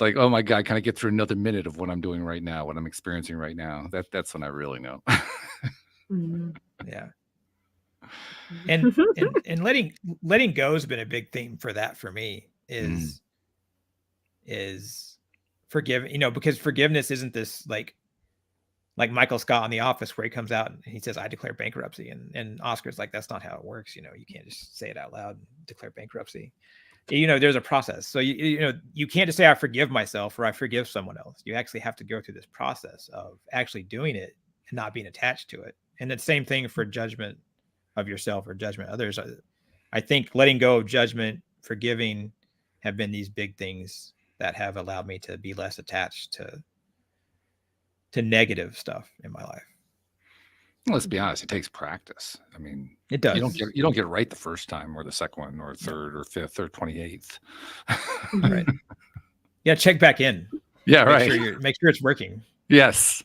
like, oh my God, can I get through another minute of what I'm doing right now, what I'm experiencing right now? That's when I really know. Yeah. And letting go has been a big theme for that for me, is forgive, because forgiveness isn't this like Michael Scott on The Office, where he comes out and he says, I declare bankruptcy. And Oscar's like, that's not how it works. You can't just say it out loud and declare bankruptcy. There's a process. So, you can't just say, I forgive myself or I forgive someone else. You actually have to go through this process of actually doing it and not being attached to it. And the same thing for judgment of yourself or judgment of others. I think letting go of judgment, forgiving, have been these big things that have allowed me to be less attached to negative stuff in my life. Well, let's be honest, it takes practice. I mean, it does. You don't get it right the first time, or the second one, or third, or fifth, or 28th. Right. Yeah, check back in. Yeah, right. Make sure it's working. Yes.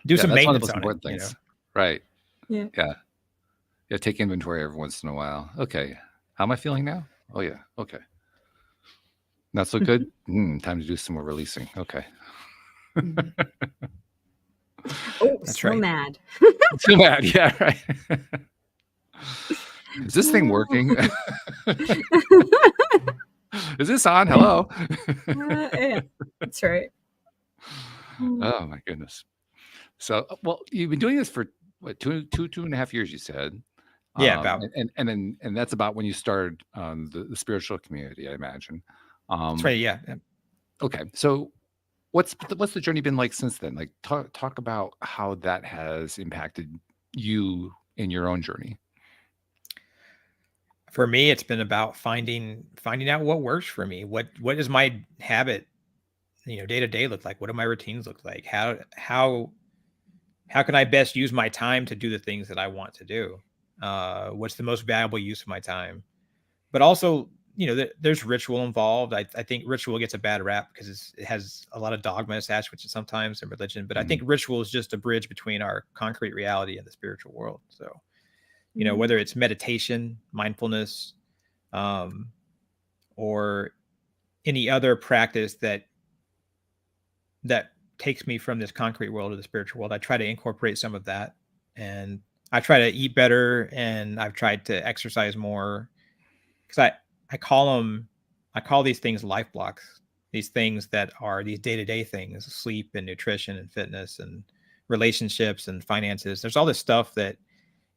Do some that's maintenance one of the most important things. Right. Yeah. Yeah. Take inventory every once in a while. Okay. How am I feeling now? Oh yeah. Okay. Not so good. Time to do some more releasing. Okay. Oh, That's so right. mad. Too bad. Yeah, right. Is this thing working? Is this on? Hello. Yeah, that's right. Oh my goodness. So, well, you've been doing this for what, two and a half years, you said. Yeah, about And that's about when you started the spiritual community, I imagine. that's right. Yeah. Okay, so what's the journey been like since then? Like, talk about how that has impacted you in your own journey. For me, it's been about finding out what works for me. What is my habit, day to day look like? What do my routines look like? How can I best use my time to do the things that I want to do? What's the most valuable use of my time? But also, there's ritual involved. I think ritual gets a bad rap because it has a lot of dogma attached with it sometimes in religion. But I think ritual is just a bridge between our concrete reality and the spiritual world. So, whether it's meditation, mindfulness, or any other practice that takes me from this concrete world to the spiritual world, I try to incorporate some of that. And I try to eat better, and I've tried to exercise more, because I call these things life blocks, these things that are these day-to-day things, sleep and nutrition and fitness and relationships and finances. There's all this stuff that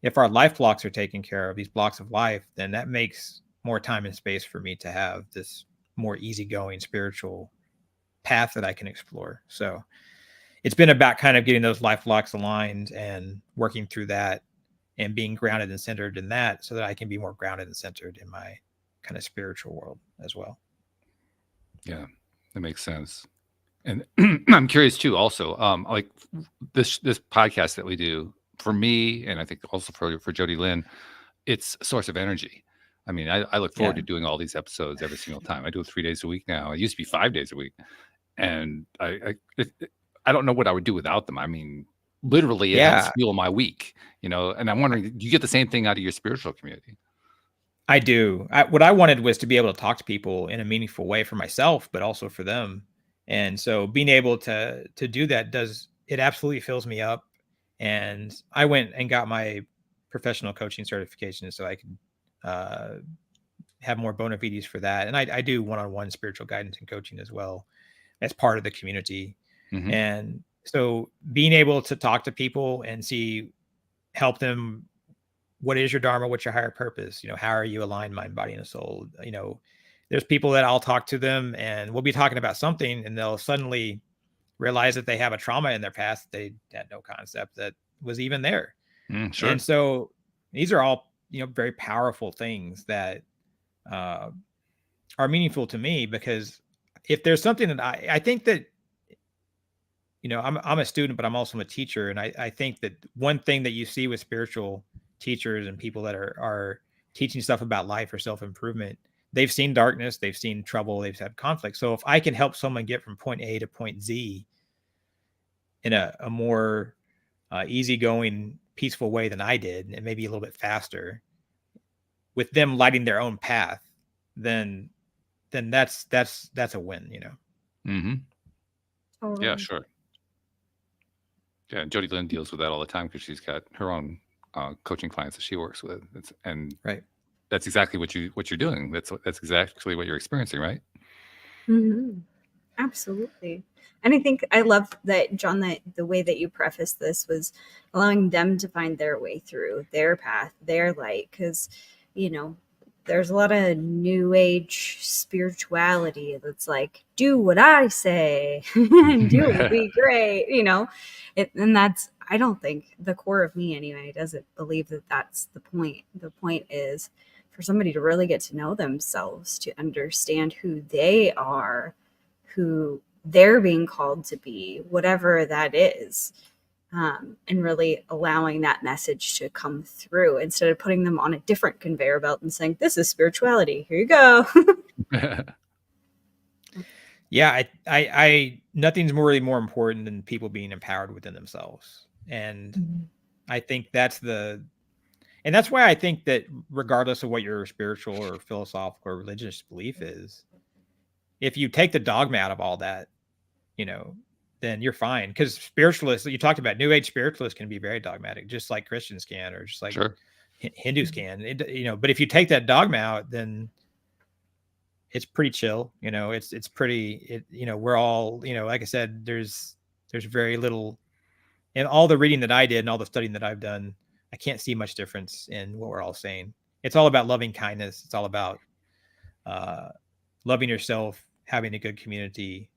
if our life blocks are taken care of, these blocks of life, then that makes more time and space for me to have this more easygoing spiritual path that I can explore. So it's been about kind of getting those life blocks aligned and working through that and being grounded and centered in that, so that I can be more grounded and centered in my kind of spiritual world as well. Yeah, that makes sense. And I'm curious too, also, like this podcast that we do, for me, and I think also for Jody Lynn, it's a source of energy. I mean, I look forward to doing all these episodes every single time. I do it 3 days a week now. It used to be 5 days a week, and I don't know what I would do without them. I mean, literally, it helps fuel my week. And I'm wondering, do you get the same thing out of your spiritual community? I do. What I wanted was to be able to talk to people in a meaningful way for myself, but also for them. And so being able to do that absolutely fills me up. And I went and got my professional coaching certification so I could have more bona fides for that. And I do one-on-one spiritual guidance and coaching as well as part of the community. Mhm. And so being able to talk to people and help them, what is your dharma? What's your higher purpose? How are you aligned mind, body, and soul? There's people that I'll talk to them and we'll be talking about something, and they'll suddenly realize that they have a trauma in their past they had no concept that was even there. Sure. And so these are all, very powerful things that are meaningful to me, because if there's something that I think that, I'm a student, but I'm also a teacher. And I think that one thing that you see with spiritual teachers and people that are teaching stuff about life or self-improvement, they've seen darkness, they've seen trouble, they've had conflict. So if I can help someone get from point A to point Z in a more easygoing, peaceful way than I did, and maybe a little bit faster, with them lighting their own path, then that's a win, Mm-hmm. Totally. Yeah, sure. Yeah, Jody Lynn deals with that all the time because she's got her own coaching clients that she works with. Right. That's exactly what you're doing. That's exactly what you're experiencing, right? Mm-hmm. Absolutely. And I think I love that, John, that the way that you prefaced this was allowing them to find their way through their path, their light, because, there's a lot of new age spirituality that's like, do what I say, do it, be great, and that's, I don't think the core of me anyway doesn't believe that that's the point. The point is for somebody to really get to know themselves, to understand who they are, who they're being called to be, whatever that is. And really allowing that message to come through instead of putting them on a different conveyor belt and saying, this is spirituality, here you go. Yeah, I nothing's really more important than people being empowered within themselves. And I think that's why I think that regardless of what your spiritual or philosophical or religious belief is, if you take the dogma out of all that, then you're fine. Because spiritualists, you talked about, new age spiritualists can be very dogmatic, just like Christians can, or just like Sure. Hindus can. But if you take that dogma out, then it's pretty chill. It's pretty. We're all, like I said, there's very little. In all the reading that I did and all the studying that I've done, I can't see much difference in what we're all saying. It's all about loving kindness. It's all about loving yourself, having a good community,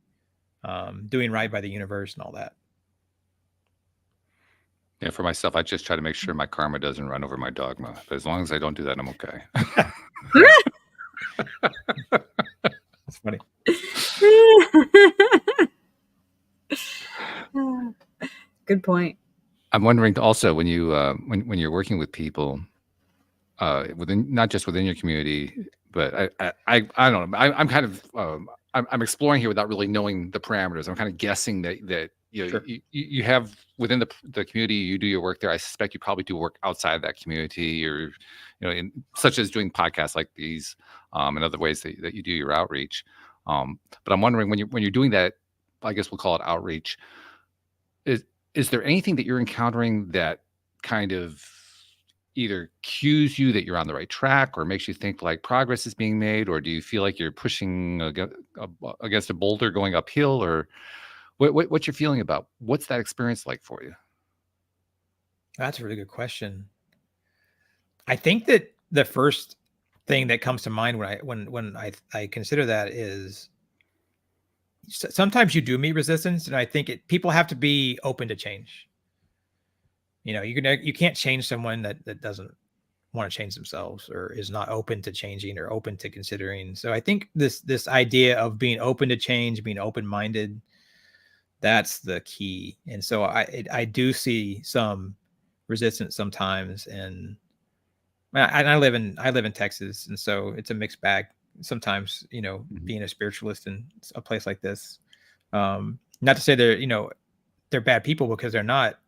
doing right by the universe and all that. Yeah, for myself, I just try to make sure my karma doesn't run over my dogma. But as long as I don't do that, I'm okay. That's funny. Good point. I'm wondering also when you when you're working with people within, not just within your community, but I don't know. I'm kind of I'm exploring here without really knowing the parameters. I'm kind of guessing that you know, Sure. you have within the community, you do your work there. I suspect you probably do work outside of that community, or you know, such as doing podcasts like these, and other ways that you do your outreach. But I'm wondering when you're doing that, I guess we'll call it outreach. Is there anything that you're encountering that kind of either cues you that you're on the right track, or makes you think like progress is being made, or do you feel like you're pushing against a boulder going uphill, or what's your feeling about what's that experience like for you? That's a really good question. I think that the first thing that comes to mind when I consider that is sometimes you do meet resistance, and I think people have to be open to change. You know, you can't change someone that doesn't want to change themselves, or is not open to changing or open to considering. So I think this idea of being open to change, being open-minded, that's the key. And so I do see some resistance sometimes, and I live in Texas, and so it's a mixed bag sometimes, you know, being a spiritualist in a place like this. Not to say they're bad people, because they're not.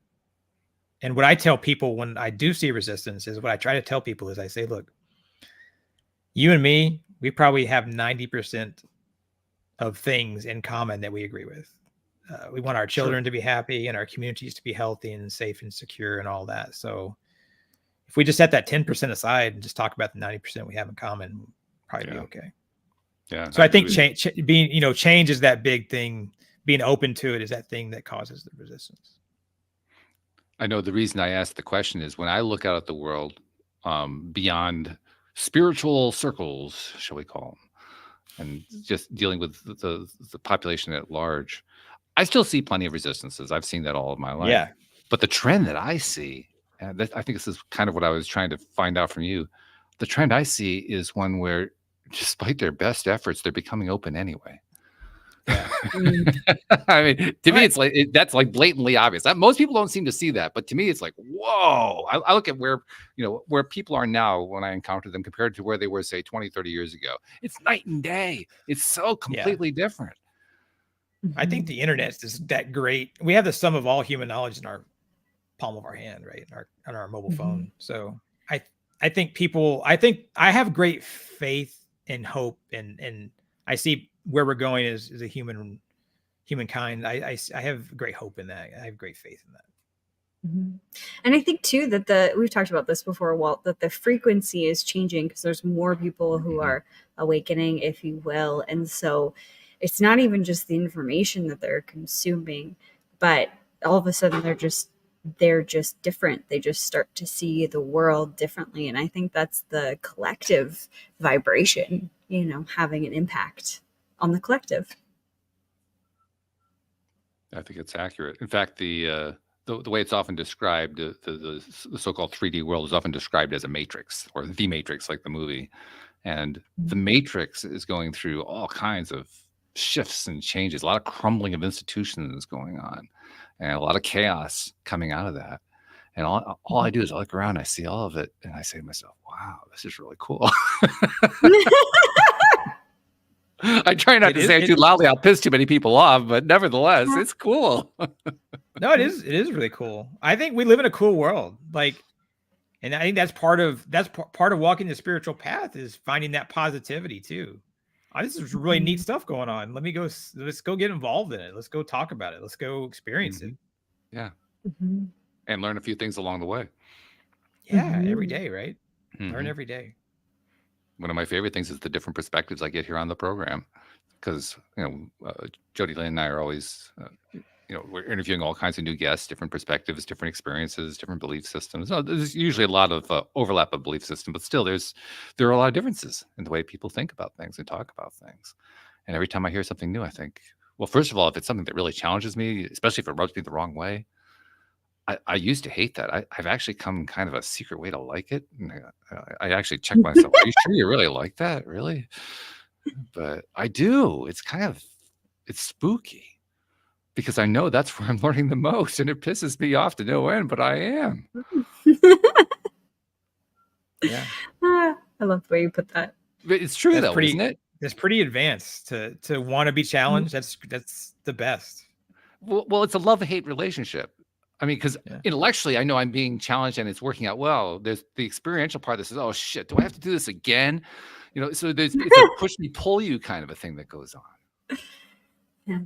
And what I tell people when I do see resistance is, what I try to tell people is, I say, look, you and me, we probably have 90% of things in common that we agree with. We want our children to be happy, and our communities to be healthy and safe and secure and all that. So if we just set that 10% aside and just talk about the 90% we have in common, we'll probably be okay. Yeah. So I think change is that big thing. Being open to it is that thing that causes the resistance. I know the reason I asked the question is when I look out at the world, beyond spiritual circles, shall we call them, and just dealing with the population at large, I still see plenty of resistances. I've seen that all of my life. Yeah. But the trend that I see, and I think this is kind of what I was trying to find out from you, the trend I see is one where, despite their best efforts, they're becoming open anyway. Yeah. I mean, to me, it's like that's like blatantly obvious. Most people don't seem to see that, but to me, it's like, whoa. I look at where people are now when I encounter them compared to where they were, say, 20, 30 years ago. It's night and day. It's so completely different. I think the internet is that great. We have the sum of all human knowledge in our palm of our hand, right? On our mobile phone. So I think I have great faith and hope, and I see where we're going as a humankind. I have great hope in that. I have great faith in that. And I think too that we've talked about this before, Walt, that the frequency is changing because there's more people who are awakening, if you will. And so it's not even just the information that they're consuming, but all of a sudden they're just different. They just start to see the world differently. And I think that's the collective vibration, having an impact on the collective. I think it's accurate. In fact, the way it's often described, the so-called 3D world is often described as a matrix, or the matrix, like the movie. And the matrix is going through all kinds of shifts and changes, a lot of crumbling of institutions going on, and a lot of chaos coming out of that. And all I do is I look around, I see all of it, and I say to myself, wow, this is really cool. I try not to say it too loudly. I'll piss too many people off, but nevertheless, it's cool. No, it is really cool. I think we live in a cool world. And I think that's part of walking the spiritual path, is finding that positivity too. This is really neat stuff going on. Let's go get involved in it. Let's go talk about it. Let's go experience it. Yeah. And learn a few things along the way. Yeah. Every day, right? Learn every day. One of my favorite things is the different perspectives I get here on the program, because Jody Lynn and I are always we're interviewing all kinds of new guests, different perspectives, different experiences, different belief systems. So there's usually a lot of overlap of belief system, but still there are a lot of differences in the way people think about things and talk about things. And every time I hear something new, I think, well, first of all, if it's something that really challenges me, especially if it rubs me the wrong way, I used to hate that. I've actually come kind of a secret way to like it. And I actually check myself. Are you sure you really like that? Really? But I do. It's spooky because I know that's where I'm learning the most, and it pisses me off to no end, but I am. Yeah. I love the way you put that. But it's true though, isn't it? It's pretty advanced to want to be challenged. That's the best. Well, it's a love-hate relationship. I mean, because intellectually, I know I'm being challenged and it's working out well. There's the experiential part that says, "Oh shit, do I have to do this again?" So it's a push me, pull you kind of a thing that goes on. Yeah.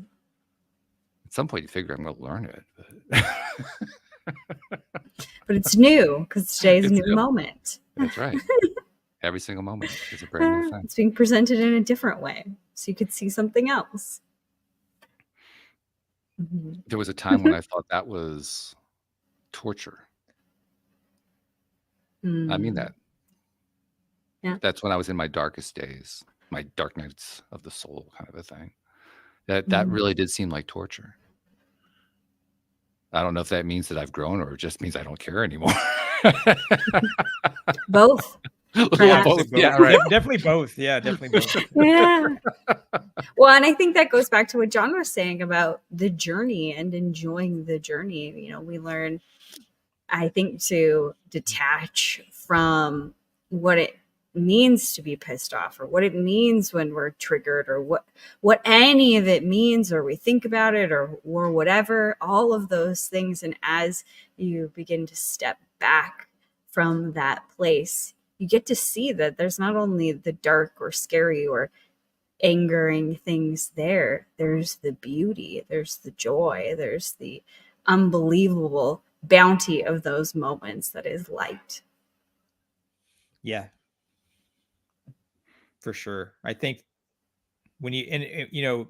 At some point, you figure I'm going to learn it, but it's new because today's a new moment. That's right. Every single moment is a brand new thing. It's being presented in a different way, so you could see something else. Mm-hmm. There was a time when I thought that was torture. I mean that. Yeah. That's when I was in my darkest days, my dark nights of the soul kind of a thing. That really did seem like torture. I don't know if that means that I've grown or it just means I don't care anymore. Both. Both. Yeah, right. Definitely both. Yeah, definitely both. Yeah. Well, and I think that goes back to what John was saying about the journey and enjoying the journey. We learn, I think, to detach from what it means to be pissed off or what it means when we're triggered or what any of it means or we think about it or whatever, all of those things. And as you begin to step back from that place, you get to see that there's not only the dark or scary or angering things there's the beauty, there's the joy, there's the unbelievable bounty of those moments that is light. Yeah, for sure. I think when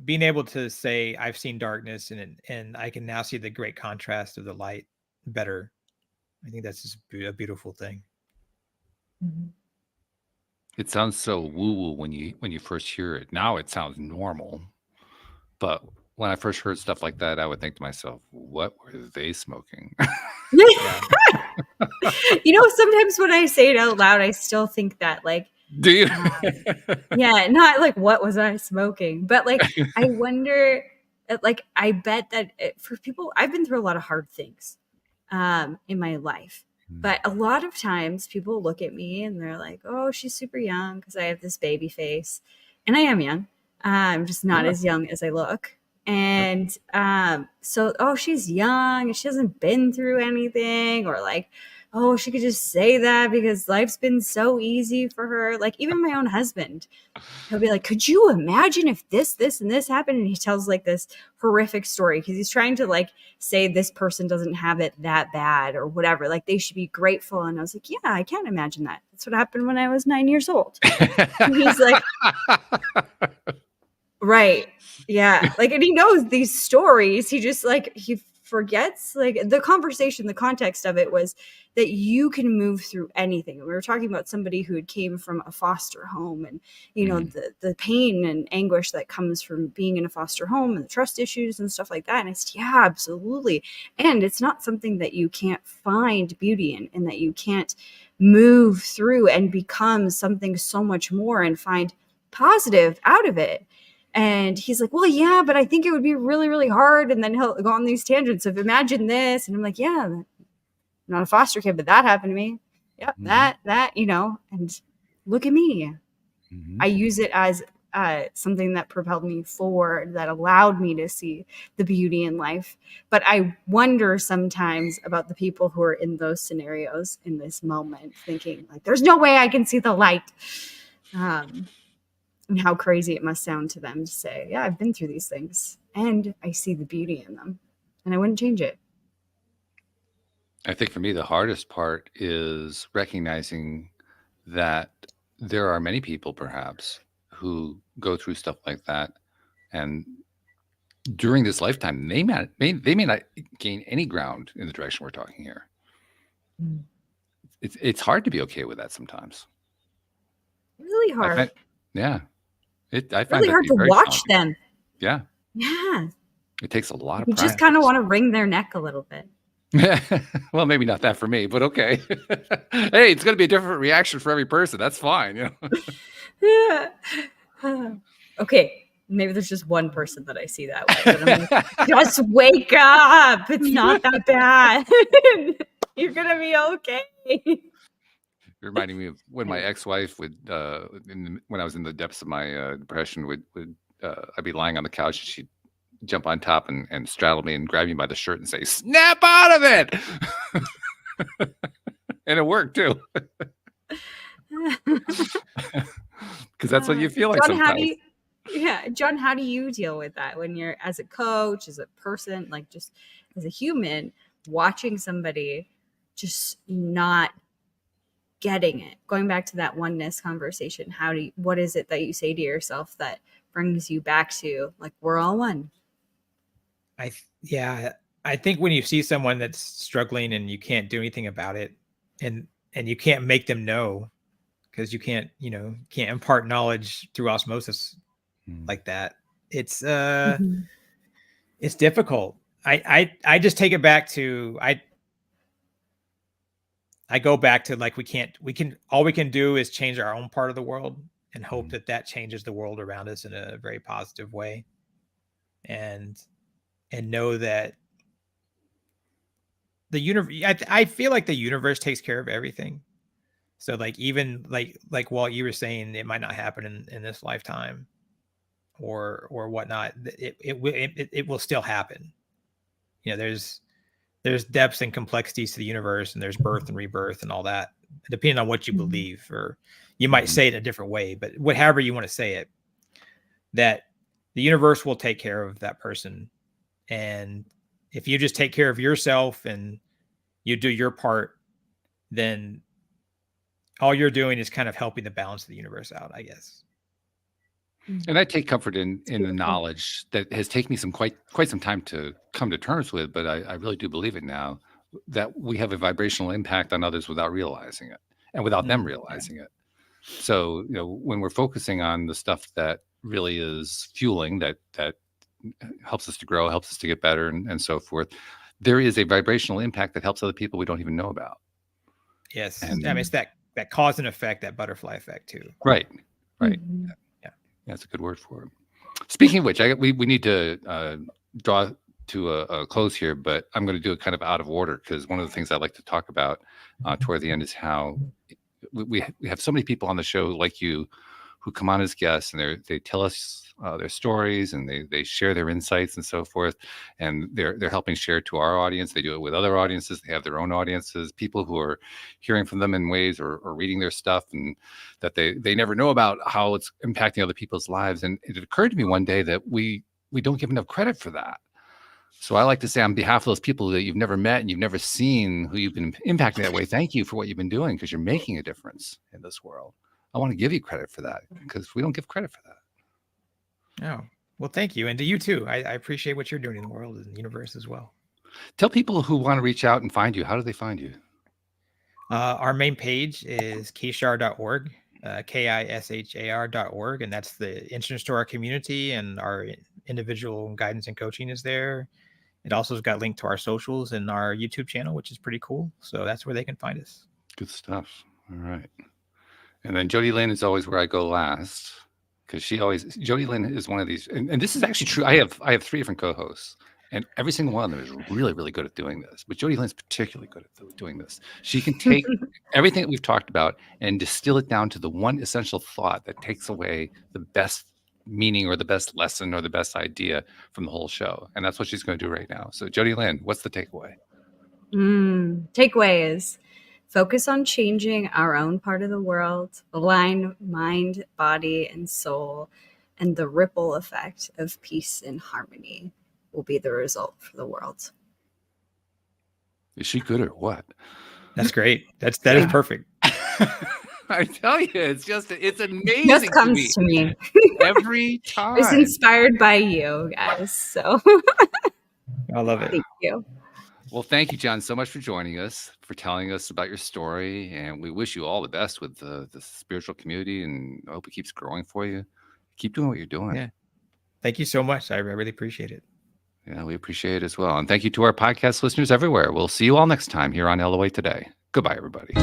being able to say I've seen darkness and I can now see the great contrast of the light better, I think that's just a beautiful thing. Mm-hmm. It sounds so woo-woo when you first hear it. Now it sounds normal. But when I first heard stuff like that, I would think to myself, what were they smoking? Sometimes when I say it out loud, I still think that, like, do you? Yeah, not like what was I smoking, but like I wonder, like I bet that for people, I've been through a lot of hard things in my life. But a lot of times people look at me and they're like, oh, she's super young because I have this baby face. And I am young. I'm just not as young as I look. And so, oh, she's young and she hasn't been through anything, or like, oh, she could just say that because life's been so easy for her. Like even my own husband, he'll be like, could you imagine if this, and this happened? And he tells like this horrific story because he's trying to like say this person doesn't have it that bad or whatever. Like they should be grateful. And I was like, yeah, I can't imagine that. That's what happened when I was 9 years old. And he's like, right. Yeah. Like, and he knows these stories. He just like, he forgets like the conversation, the context of it was that you can move through anything. We were talking about somebody who came from a foster home and, the pain and anguish that comes from being in a foster home and the trust issues and stuff like that. And I said, yeah, absolutely. And it's not something that you can't find beauty in and that you can't move through and become something so much more and find positive out of it. And he's like, well, yeah, but I think it would be really, really hard. And then he'll go on these tangents of imagine this. And I'm like, yeah, I'm not a foster kid, but that happened to me. Yeah, that, and look at me. Mm-hmm. I use it as something that propelled me forward, that allowed me to see the beauty in life. But I wonder sometimes about the people who are in those scenarios in this moment, thinking like, there's no way I can see the light. And how crazy it must sound to them to say, yeah, I've been through these things and I see the beauty in them and I wouldn't change it. I think for me, the hardest part is recognizing that there are many people perhaps who go through stuff like that and during this lifetime, they may not gain any ground in the direction we're talking here. It's hard to be okay with that sometimes. Really hard. I find really that hard to very watch challenging. them. Yeah. Yeah. It takes a lot of You practice. just kind of want to wring their neck a little bit. Well, maybe not that for me, but okay. Hey, it's going to be a different reaction for every person. That's fine. You know? Okay. Maybe there's just one person that I see that way. But I'm like, just wake up. It's not that bad. You're going to be okay. You're reminding me of when my ex-wife would, when I was in the depths of my depression, I'd be lying on the couch and she'd jump on top and straddle me and grab me by the shirt and say, "Snap out of it." And it worked too. Because that's what you feel like John, sometimes. John, how do you deal with that when you're, as a coach, as a person, like just as a human, watching somebody just not getting it? Going back to that oneness conversation, what is it that you say to yourself that brings you back to, like, we're all one? I think when you see someone that's struggling and you can't do anything about it, and you can't make them know, because you can't impart knowledge through osmosis like that. It's it's difficult. I just take it back to I go back to, like, all we can do is change our own part of the world and hope that changes the world around us in a very positive way, and know that the universe, I feel like the universe takes care of everything. So, like, even like Walt, you were saying, it might not happen in this lifetime or whatnot. It will still happen. There's depths and complexities to the universe, and there's birth and rebirth and all that, depending on what you believe, or you might say it a different way, but however you want to say it, that the universe will take care of that person. And if you just take care of yourself and you do your part, then all you're doing is kind of helping the balance of the universe out, I guess. And I take comfort in the knowledge that has taken me quite some time to come to terms with, but I really do believe it now, that we have a vibrational impact on others without realizing it and without them realizing it. So, when we're focusing on the stuff that really is fueling, that helps us to grow, helps us to get better, and so forth, there is a vibrational impact that helps other people we don't even know about. Yes. And it's that cause and effect, that butterfly effect too. Right. Yeah, that's a good word for it. Speaking of which, we need to draw to a close here, but I'm going to do it kind of out of order, because one of the things I like to talk about toward the end is how we have so many people on the show like you who come on as guests, and they tell us their stories, and they share their insights and so forth, and they're helping share to our audience. They do it with other audiences. They have their own audiences, people who are hearing from them in ways or reading their stuff, and that they never know about how it's impacting other people's lives. And it occurred to me one day that we don't give enough credit for that. So I like to say, on behalf of those people that you've never met and you've never seen, who you've been impacting that way, thank you for what you've been doing, because you're making a difference in this world. I want to give you credit for that, because we don't give credit for that. Oh, well, thank you. And to you too. I appreciate what you're doing in the world and the universe as well. Tell people who want to reach out and find you, how do they find you? Our main page is kishar.org, KISHAR.org. And that's the entrance to our community, and our individual guidance and coaching is there. It also has got linked to our socials and our YouTube channel, which is pretty cool. So that's where they can find us. Good stuff. All right. And then Jody Lynn is always where I go last, because Jody Lynn is one of these, and this is actually true. I have 3 different co-hosts, and every single one of them is really, really good at doing this. But Jody Lynn's particularly good at doing this. She can take everything that we've talked about and distill it down to the one essential thought that takes away the best meaning or the best lesson or the best idea from the whole show. And that's what she's going to do right now. So Jody Lynn, what's the takeaway? Takeaway is focus on changing our own part of the world, align mind, body, and soul, and the ripple effect of peace and harmony will be the result for the world. Is she good or what? That's great. That is perfect. I tell you, it's amazing Just to comes me to me. every I was time. inspired by you guys. So I love it. thank you. Well, thank you, John, so much for joining us, for telling us about your story. And we wish you all the best with the spiritual community. And I hope it keeps growing for you. Keep doing what you're doing. Yeah. Thank you so much. I really appreciate it. Yeah, we appreciate it as well. And thank you to our podcast listeners everywhere. We'll see you all next time here on LOA Today. Goodbye, everybody.